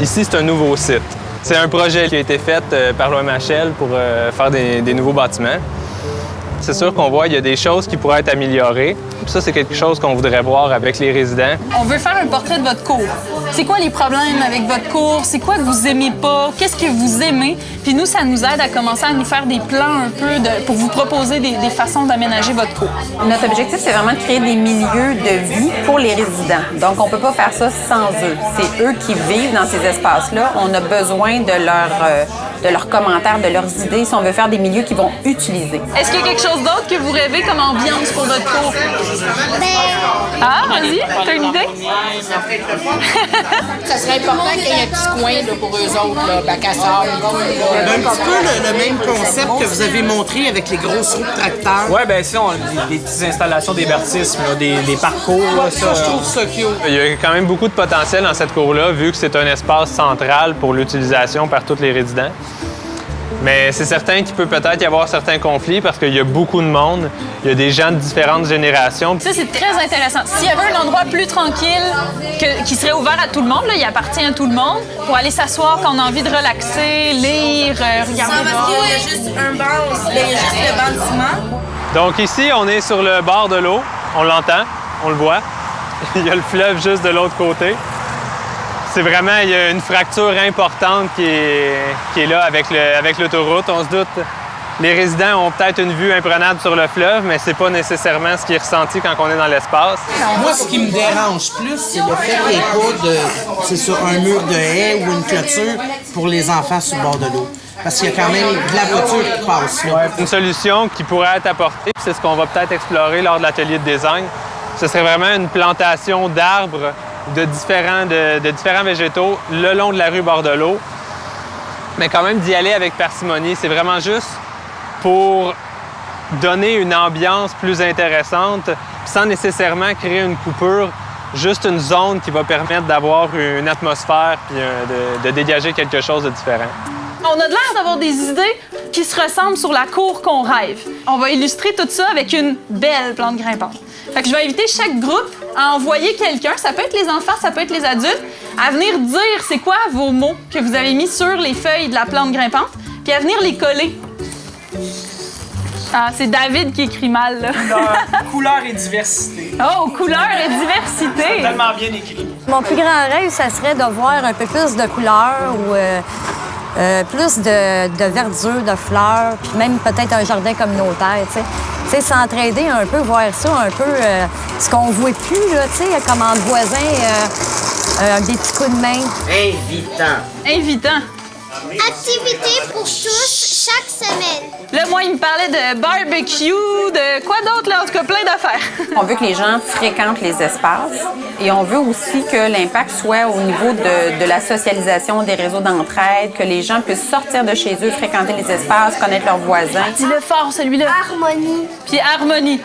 Ici, c'est un nouveau site. C'est un projet qui a été fait par l'OMHL pour faire des nouveaux bâtiments. C'est sûr qu'on voit qu'il y a des choses qui pourraient être améliorées. Ça, c'est quelque chose qu'on voudrait voir avec les résidents. On veut faire un portrait de votre cour. C'est quoi les problèmes avec votre cour? C'est quoi que vous aimez pas? Qu'est-ce que vous aimez? Puis nous, ça nous aide à commencer à nous faire des plans un peu pour vous proposer des façons d'aménager votre cour. Notre objectif, c'est vraiment de créer des milieux de vie pour les résidents. Donc, on peut pas faire ça sans eux. C'est eux qui vivent dans ces espaces-là. On a besoin de leurs commentaires, de leurs idées, si on veut faire des milieux qu'ils vont utiliser. Est-ce qu'il y a quelque chose d'autre que vous rêvez comme ambiance pour votre cour? Ah, vas-y, t'as une idée? Ça serait important qu'il y ait un petit coin là, pour eux autres, là, bac à sable et tout. Là. Un petit peu le même concept que vous avez montré avec les grosses roues de tracteurs. Oui, bien ici, on a des petites installations d'hébertisme, des parcours. Là, Ça, je trouve ça cute. Il y a quand même beaucoup de potentiel dans cette cour-là, vu que c'est un espace central pour l'utilisation par tous les résidents. Mais c'est certain qu'il peut peut-être y avoir certains conflits parce qu'il y a beaucoup de monde, il y a des gens de différentes générations. Ça, c'est très intéressant. S'il y avait un endroit plus tranquille qui serait ouvert à tout le monde, là, il appartient à tout le monde, pour aller s'asseoir quand on a envie de relaxer, lire, regarder. Parce qu'il y a juste un banc, il y a juste le banc de ciment. Donc ici, on est sur le bord de l'eau, on l'entend, on le voit. Il y a le fleuve juste de l'autre côté. C'est vraiment, il y a une fracture importante qui est là avec l'autoroute. On se doute, les résidents ont peut-être une vue imprenable sur le fleuve, mais c'est pas nécessairement ce qui est ressenti quand on est dans l'espace. Moi, ce qui me dérange plus, c'est le fait qu'il n'y ait pas c'est sur un mur de haie ou une clôture pour les enfants sur le bord de l'eau. Parce qu'il y a quand même de la voiture qui passe là. Une solution qui pourrait être apportée, c'est ce qu'on va peut-être explorer lors de l'atelier de design, ce serait vraiment une plantation d'arbres de différents végétaux le long de la rue bord de l'eau, mais quand même d'y aller avec parcimonie. C'est vraiment juste pour donner une ambiance plus intéressante, sans nécessairement créer une coupure, juste une zone qui va permettre d'avoir une atmosphère puis de dégager quelque chose de différent. On a de l'air d'avoir des idées qui se ressemblent sur la cour qu'on rêve. On va illustrer tout ça avec une belle plante grimpante. Fait que je vais inviter chaque groupe à envoyer quelqu'un, ça peut être les enfants, ça peut être les adultes, à venir dire c'est quoi vos mots que vous avez mis sur les feuilles de la plante grimpante, puis à venir les coller. Ah, c'est David qui écrit mal, là. Couleur et diversité. Oh, couleur et diversité! Tellement bien écrit. Mon plus grand rêve, ça serait de voir un peu plus de couleurs ou plus de verdure, de fleurs, puis même peut-être un jardin communautaire, tu sais. Tu sais, s'entraider un peu, voir ça un peu, ce qu'on ne voit plus, là, tu sais, comme entre voisins, des petits coups de main. Invitant. Activité pour tous chaque semaine. Là, moi, il me parlait de barbecue, de quoi d'autre, là? En tout cas, plein d'affaires. On veut que les gens fréquentent les espaces et on veut aussi que l'impact soit au niveau de la socialisation, des réseaux d'entraide, que les gens puissent sortir de chez eux, fréquenter les espaces, connaître leurs voisins. Dis-le fort, celui-là. Harmonie. Puis harmonie.